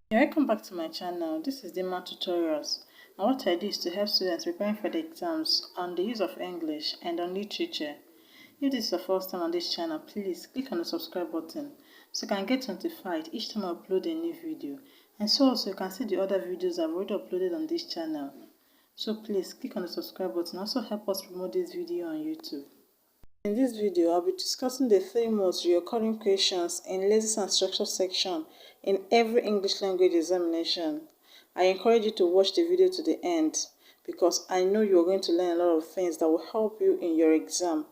Welcome back to my channel. This is Dima Tutorials, and what I do is to help students preparing for the exams on the use of English and on literature. If this is your first time on this channel, please click on the subscribe button so you can get notified each time I upload a new video, and so also you can see the other videos I've already uploaded on this channel. So please click on the subscribe button. Also help us promote this video on YouTube. In this video, I'll be discussing the three most recurring questions in Lessons and Structure section in every English language examination. I encourage you to watch the video to the end because I know you're going to learn a lot of things that will help you in your exam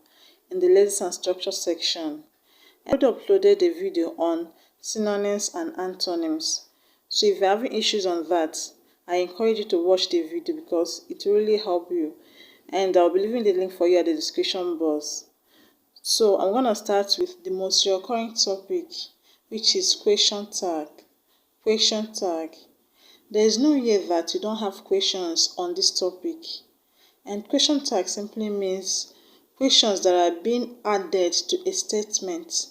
in the Lessons and Structure section. I already uploaded a video on synonyms and antonyms. So if you're having issues on that, I encourage you to watch the video because it will really help you. And I'll be leaving the link for you at the description box. So I'm going to start with the most recurring topic, which is question tag. Question tag. There is no year that you don't have questions on this topic. And question tag simply means questions that are being added to a statement.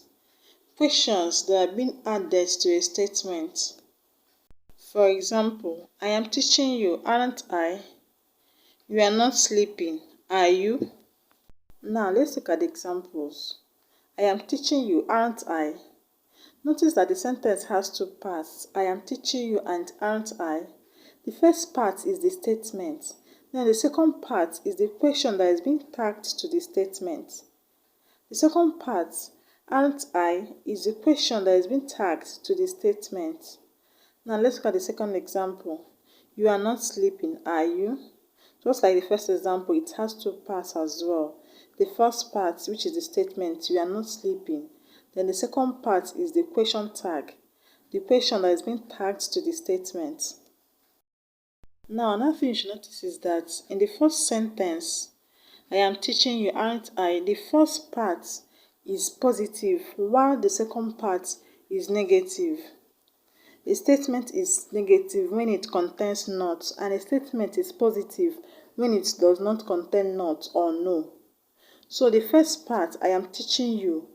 Questions that are being added to a statement. For example, I am teaching you, aren't I? You are not sleeping, are you? Now let's look at the examples. I am teaching you, aren't I? Notice that the sentence has two parts. I am teaching you and aren't I? The first part is the statement. Then the second part is the question that is being tagged to the statement. The second part, aren't I, is the question that is being tagged to the statement. Now let's look at the second example. You are not sleeping, are you? Just like the first example, it has two parts as well. The first part, which is the statement, you are not sleeping. Then the second part is the question tag, the question that is being tagged to the statement. Now, another thing you should notice is that in the first sentence, I am teaching you, aren't I? The first part is positive, while the second part is negative. A statement is negative when it contains not, and a statement is positive when it does not contain not or no. So the first part, I am teaching you,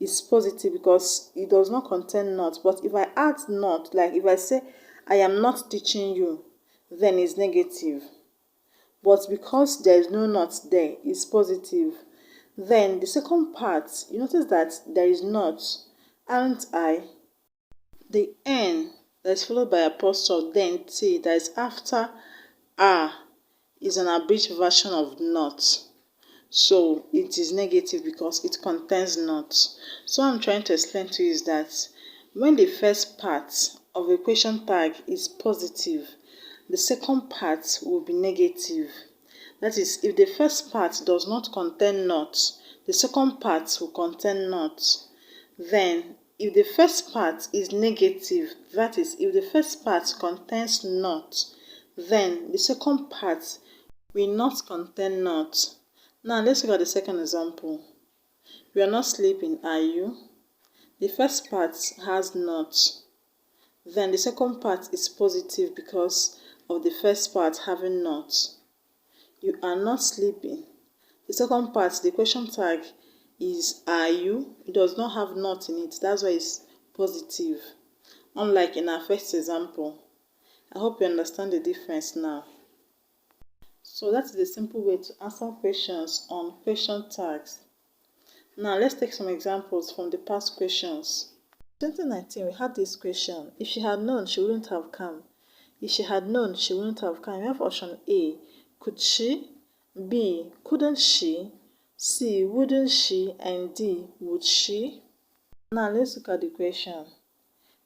is positive because it does not contain not. But if I add not, like if I say, I am not teaching you, then it's negative. But because there is no not there, it's positive. Then the second part, you notice that there is not, aren't I? The N that is followed by apostrophe, then T that is after R is an abridged version of not. So it is negative because it contains not. So what I'm trying to explain to you is that when the first part of a question tag is positive, the second part will be negative. That is, if the first part does not contain not, the second part will contain not. Then, if the first part is negative, that is, if the first part contains not, then the second part will not contain not. Now, let's look at the second example. You are not sleeping, are you? The first part has not. Then the second part is positive because of the first part having not. You are not sleeping. The second part, the question tag, is are you? It does not have not in it. That's why it's positive. Unlike in our first example. I hope you understand the difference now. So that is the simple way to answer questions on question tags. Now let's take some examples from the past questions. In 2019, we had this question. If she had known, she wouldn't have come. If she had known, she wouldn't have come. We have option A, could she? B, couldn't she? C, wouldn't she? And D, would she? Now let's look at the question.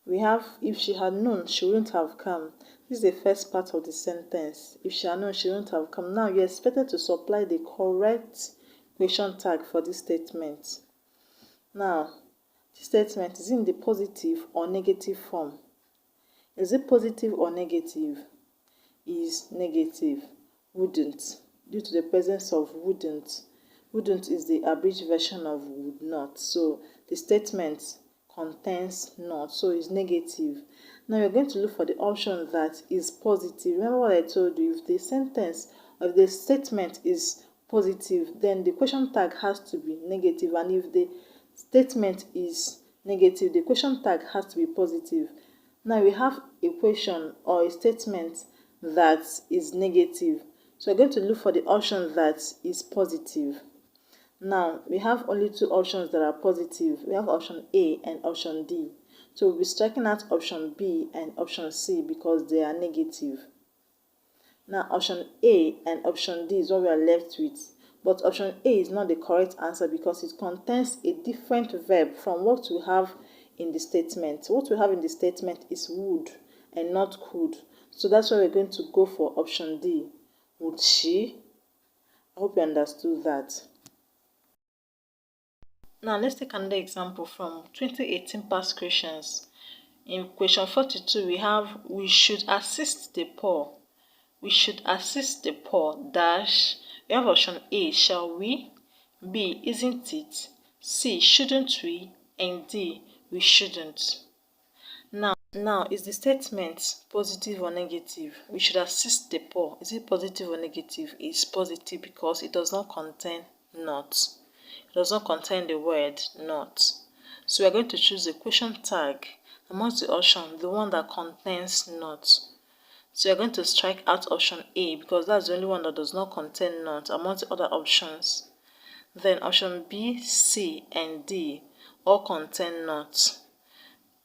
We have, if she had known, she wouldn't have come. This is the first part of the sentence. If she had known, she wouldn't have come. Now you're expected to supply the correct question tag for this statement. Now, this statement is in the positive or negative form. Is it positive or negative? Is negative. Wouldn't. Due to the presence of wouldn't. Wouldn't is the abridged version of would not. So the statement contains not. So it's negative. Now you're going to look for the option that is positive. Remember what I told you. If the sentence or if the statement is positive, then the question tag has to be negative. And if the statement is negative, the question tag has to be positive. Now we have a question or a statement that is negative. So we're going to look for the option that is positive. Now we have only two options that are positive. We have option A and option D. So we'll be striking out option B and option C because they are negative. Now option A and option D is what we are left with. But option A is not the correct answer because it contains a different verb from what we have in the statement. What we have in the statement is would and not could. So that's why we're going to go for option D. Would she? I hope you understood that. Now let's take another example from 2018 past questions. In question 42, we have we should assist the poor. We should assist the poor dash. We have option A, shall we? B, isn't it? C, shouldn't we? And D, we shouldn't. Now, is the statement positive or negative? We should assist the poor. Is it positive or negative? It's positive because it does not contain not. It does not contain the word not. So we are going to choose the question tag amongst the option, the one that contains not. So we are going to strike out option A because that's the only one that does not contain not amongst the other options. Then option B, C, and D all contain not.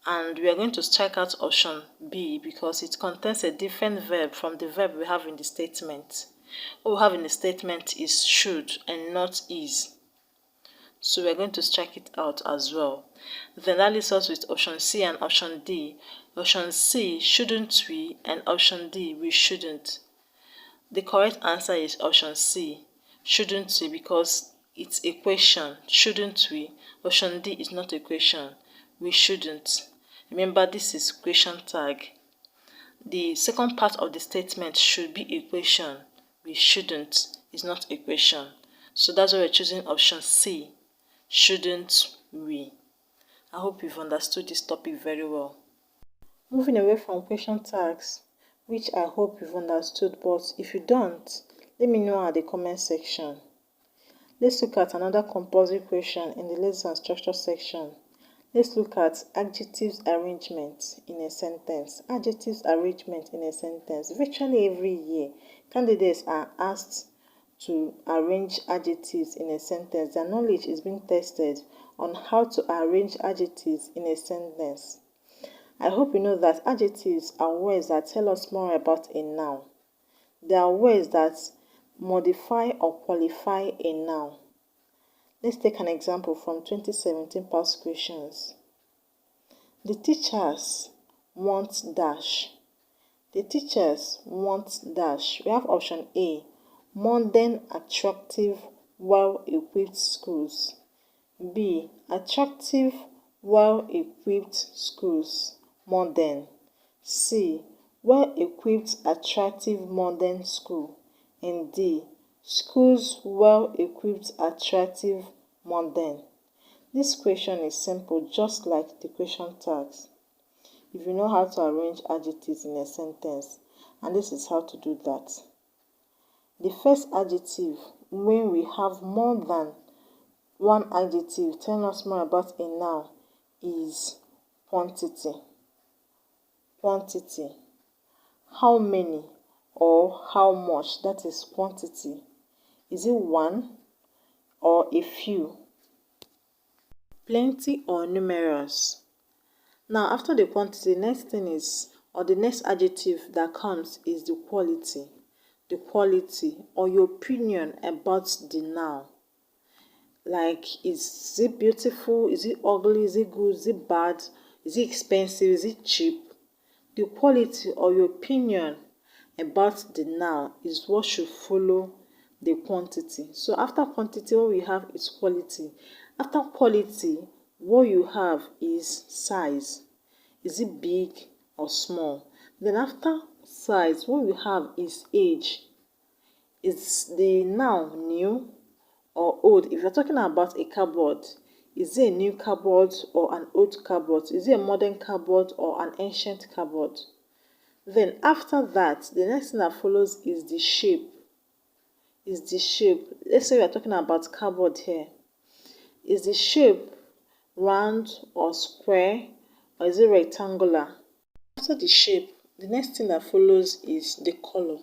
And we are going to strike out option B because it contains a different verb from the verb we have in the statement. What we have in the statement is should and not is. So we're going to strike it out as well. Then that leaves us with option C and option D. Option C, shouldn't we? And option D, we shouldn't. The correct answer is option C, shouldn't we? Because it's a question, shouldn't we? Option D is not a question, we shouldn't. Remember, this is question tag. The second part of the statement should be a question. We shouldn't is not a question. So that's why we're choosing option C, shouldn't we. I hope you've understood this topic very well. Moving away from question tags, which I hope you've understood, but if you don't, let me know at the comment section. Let's look at another compulsory question in the lesson structure section. Let's look at adjectives arrangement in a sentence. Adjectives arrangement in a sentence. Virtually every year, candidates are asked to arrange adjectives in a sentence. Their knowledge is being tested on how to arrange adjectives in a sentence. I hope you know that adjectives are words that tell us more about a noun. They are words that modify or qualify a noun. Let's take an example from 2017 past questions. The teachers want dash. The teachers want dash. We have option A, modern, attractive, well-equipped schools. B, attractive, well-equipped schools, modern. C, well-equipped, attractive, modern school. And D, schools well-equipped, attractive, modern. This question is simple, just like the question tags. If you know how to arrange adjectives in a sentence, and this is how to do that. The first adjective, when we have more than one adjective telling us more about a noun, is quantity. Quantity. How many or how much, that is quantity. Is it one or a few? Plenty or numerous? Now, after the quantity, the next thing is, or the next adjective that comes is the quality. The quality or your opinion about the noun. Like, is it beautiful? Is it ugly? Is it good? Is it bad? Is it expensive? Is it cheap? The quality or your opinion about the noun is what should follow the quantity. So after quantity, what we have is quality. After quality, what you have is size. Is it big or small? Then after size, what we have is age. Is the noun new or old? If you're talking about a cupboard, is it a new cupboard or an old cupboard? Is it a modern cupboard or an ancient cupboard? Then after that, the next thing that follows is the shape. Is the shape. Let's say we are talking about cupboard here. Is the shape round or square, or is it rectangular? After the shape, the next thing that follows is the color.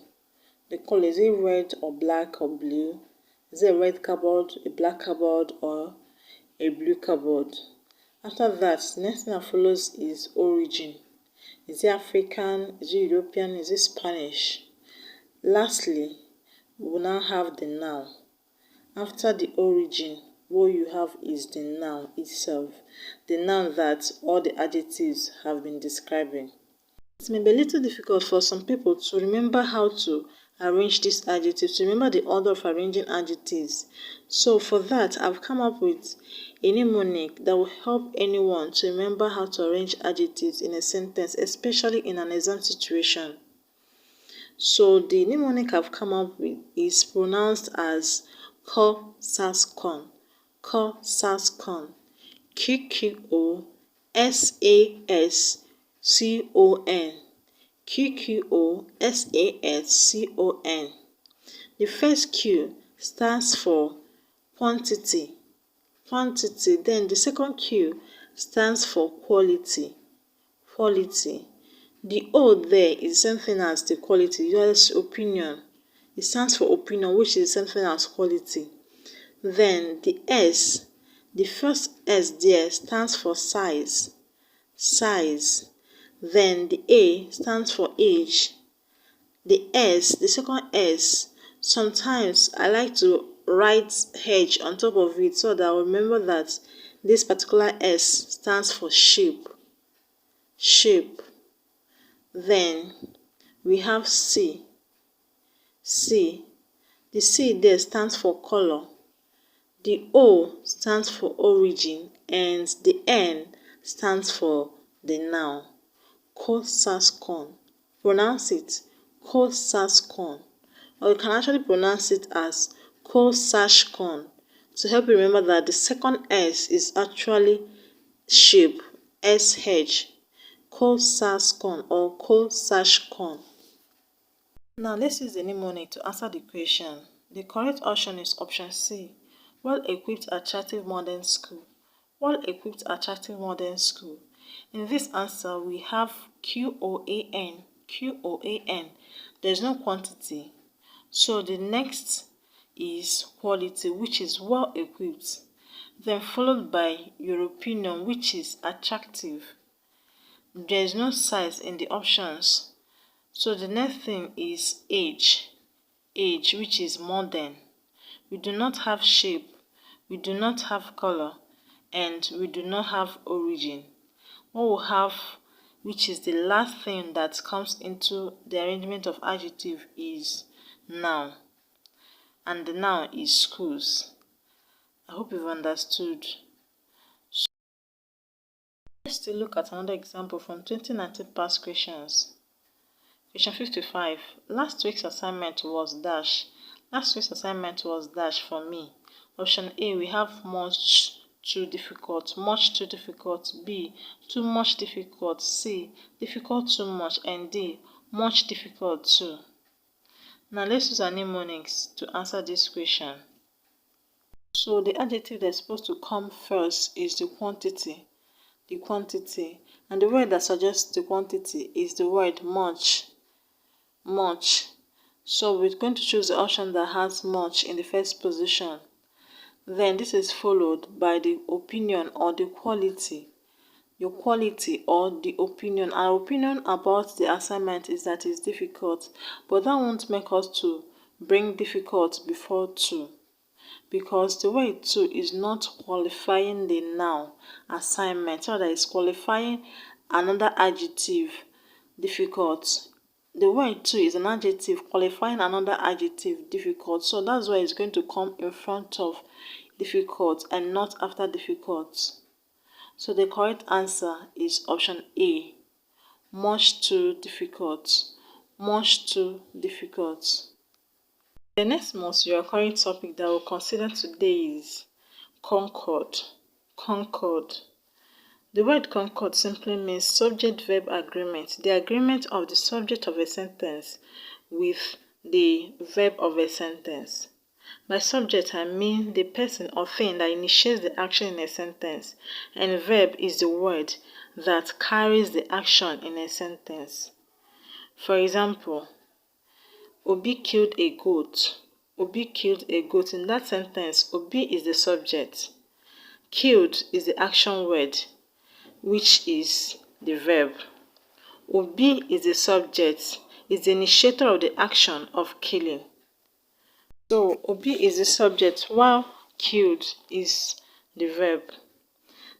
The color, is it red or black or blue? Is it a red cardboard, a black cardboard, or a blue cardboard? After that, the next thing that follows is origin. Is it African? Is it European? Is it Spanish? Lastly, we will now have the noun. After the origin, what you have is the noun itself, the noun that all the adjectives have been describing. It may be a little difficult for some people to remember how to arrange these adjectives, to remember the order of arranging adjectives. So for that, I've come up with a mnemonic that will help anyone to remember how to arrange adjectives in a sentence, especially in an exam situation. So the mnemonic I've come up with is pronounced as Ko-Sas-Kon. Ko-Sas-Kon. Q-Q-O-S-A-S-C-O-N. Q-Q-O-S-A-S-C-O-N. The first Q stands for quantity. Quantity. Then the second Q stands for quality. Quality. The O there is the same thing as the quality, just opinion. It stands for opinion, which is the same thing as quality. Then the S, the first S there stands for size. Size. Then the A stands for age. The S, the second S, sometimes I like to write H on top of it so that I remember that this particular S stands for shape. Shape. Then we have C. C. The C there stands for color. The O stands for origin and the N stands for the noun. Ko-Sas-Kon. Pronounce it Ko-Sas-Kon. Or you can actually pronounce it as Ko-Sash-Kon to help you remember that the second S is actually shape, SH. Ko-Sas-Kon or Ko-Sash-Kon. Now let's use the mnemonic to answer the question. The correct option is option C. Well-equipped, attractive modern school. Well-equipped, attractive modern school. In this answer, we have Q-O-A-N. Q-O-A-N. There's no quantity. So the next is quality, which is well-equipped. Then followed by your opinion, which is attractive. There is no size in the options. So the next thing is age. Age, which is modern. We do not have shape. We do not have color. And we do not have origin. What we have, which is the last thing that comes into the arrangement of adjective, is noun. And the noun is schools. I hope you've understood. Let's still look at another example from 2019 past questions. Question 55. Last week's assignment was dash. Last week's assignment was dash for me. Option A, we have much too difficult. Much too difficult. B, too much difficult. C, difficult too much. And D, much difficult too. Now let's use our mnemonics to answer this question. So the adjective that's supposed to come first is the quantity. The quantity. And the word that suggests the quantity is the word much. Much. So we're going to choose the option that has much in the first position. Then this is followed by the opinion or the quality. Your quality or the opinion. Our opinion about the assignment is that it's difficult, but that won't make us to bring difficult before too, because the word too is not qualifying the noun assignment, so that is qualifying another adjective, difficult. The word too is an adjective qualifying another adjective, difficult. So that's why it's going to come in front of difficult and not after difficult. So the correct answer is option A. Much too difficult. Much too difficult. The next most recurring topic that we'll consider today is concord. Concord. The word concord simply means subject-verb agreement, the agreement of the subject of a sentence with the verb of a sentence. By subject, I mean the person or thing that initiates the action in a sentence, and verb is the word that carries the action in a sentence. For example, Obi killed a goat. Obi killed a goat. In that sentence, Obi is the subject. Killed is the action word, which is the verb. Obi is the subject, is the initiator of the action of killing. So, Obi is the subject while killed is the verb.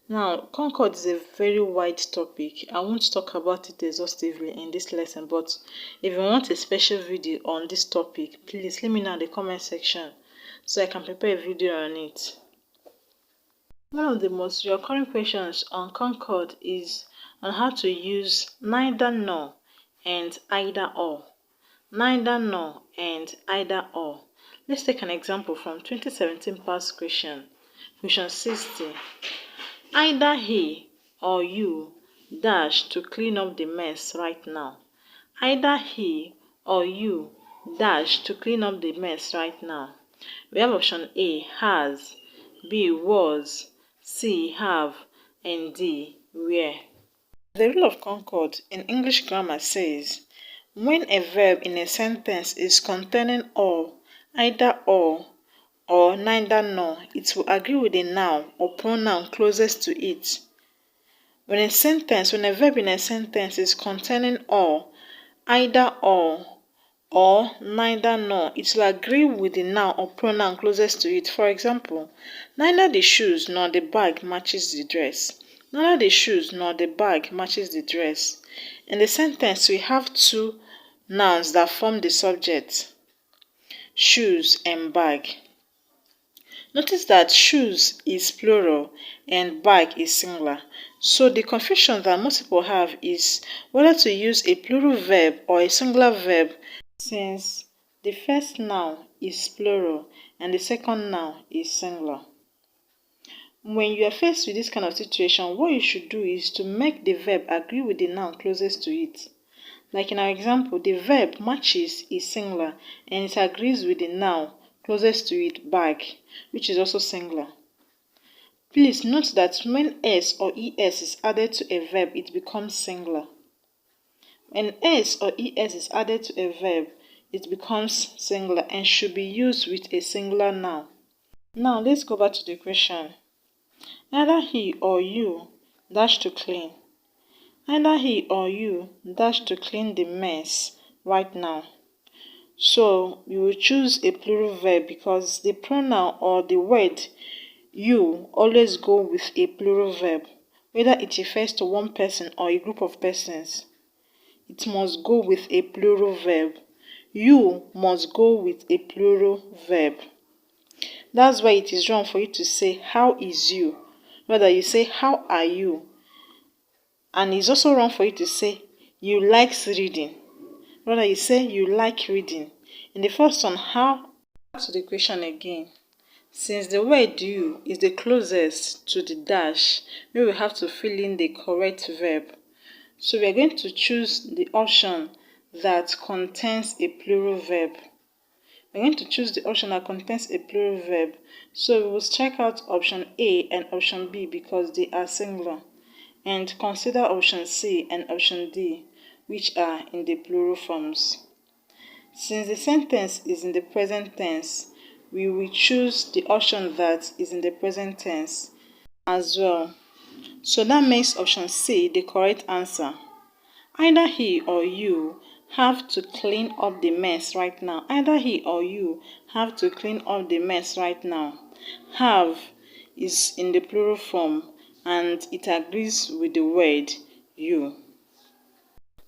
Now, Concord is a very wide topic. I won't talk about it exhaustively in this lesson, but if you want a special video on this topic, please let me know in the comment section so I can prepare a video on it. One of the most recurring questions on Concord is on how to use neither nor and either or. Neither nor and either or. Let's take an example from 2017 past question. Question 60. Either he or you dash to clean up the mess right now. Either he or you dash to clean up the mess right now. We have option A, has, B, was, C, have, and D, were. The rule of concord in English grammar says, when a verb in a sentence is containing or, either or neither nor, it will agree with the noun or pronoun closest to it. When a verb in a sentence is containing or, either or neither nor, it will agree with the noun or pronoun closest to it. For example, neither the shoes nor the bag matches the dress. Neither the shoes nor the bag matches the dress. In the sentence, we have two nouns that form the subject, shoes and bag. Notice that shoes is plural and bag is singular. So the confusion that most people have is whether to use a plural verb or a singular verb, since the first noun is plural and the second noun is singular. When you are faced with this kind of situation, what you should do is to make the verb agree with the noun closest to it. Like in our example, the verb matches is singular and it agrees with the noun closest to it, bag, which is also singular. Please note that when s or es is added to a verb, it becomes singular. When s or es is added to a verb, it becomes singular and should be used with a singular noun. Now let's go back to the question. Either he or you dash to clean. Either he or you dash to clean the mess right now. So we will choose a plural verb because the pronoun or the word you always go with a plural verb, whether it refers to one person or a group of persons. It must go with a plural verb. You must go with a plural verb. That's why it is wrong for you to say, how is you? Rather, you say, how are you? And it's also wrong for you to say, you likes reading. Rather, you say, you like reading. In the first one, how? Back to the question again. Since the word you is the closest to the dash, we will have to fill in the correct verb. So we are going to choose the option that contains a plural verb. We're going to choose the option that contains a plural verb. So we will strike out option A and option B because they are singular, and consider option C and option D, which are in the plural forms. Since the sentence is in the present tense, we will choose the option that is in the present tense as well. So that makes option C the correct answer. Either he or you have to clean up the mess right now. Either he or you have to clean up the mess right now. Have is in the plural form and it agrees with the word you.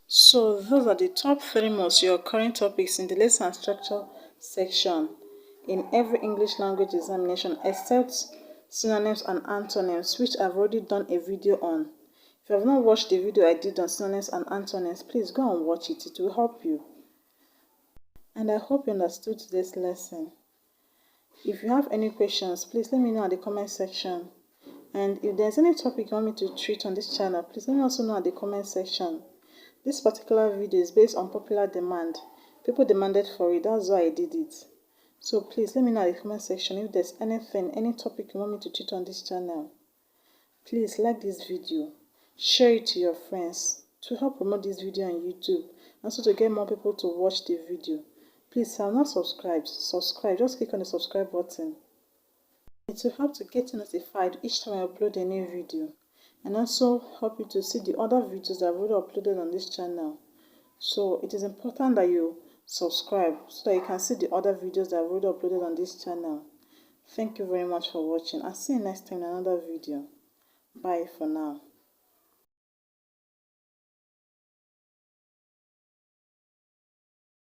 So those are the top 3 most recurring topics in the lesson structure section in every English language examination except synonyms and antonyms, which I've already done a video on. If you have not watched the video I did on synonyms and antonyms, please go and watch it. It will help you. And I hope you understood today's lesson. If you have any questions, please let me know in the comment section. And if there's any topic you want me to treat on this channel, please let me also know in the comment section. This particular video is based on popular demand. People demanded for it, that's why I did it. So please let me know in the comment section if there's anything, any topic you want me to treat on this channel. Please like this video, share it to your friends to help promote this video on YouTube, and also to get more people to watch the video. Please, if you are not subscribed, subscribe. Just click on the subscribe button. It will help to get you notified each time I upload a new video, and also help you to see the other videos that I've already uploaded on this channel. So it is important that you subscribe so that you can see the other videos that I've already uploaded on this channel. Thank you very much for watching. I'll see you next time in another video. Bye for now.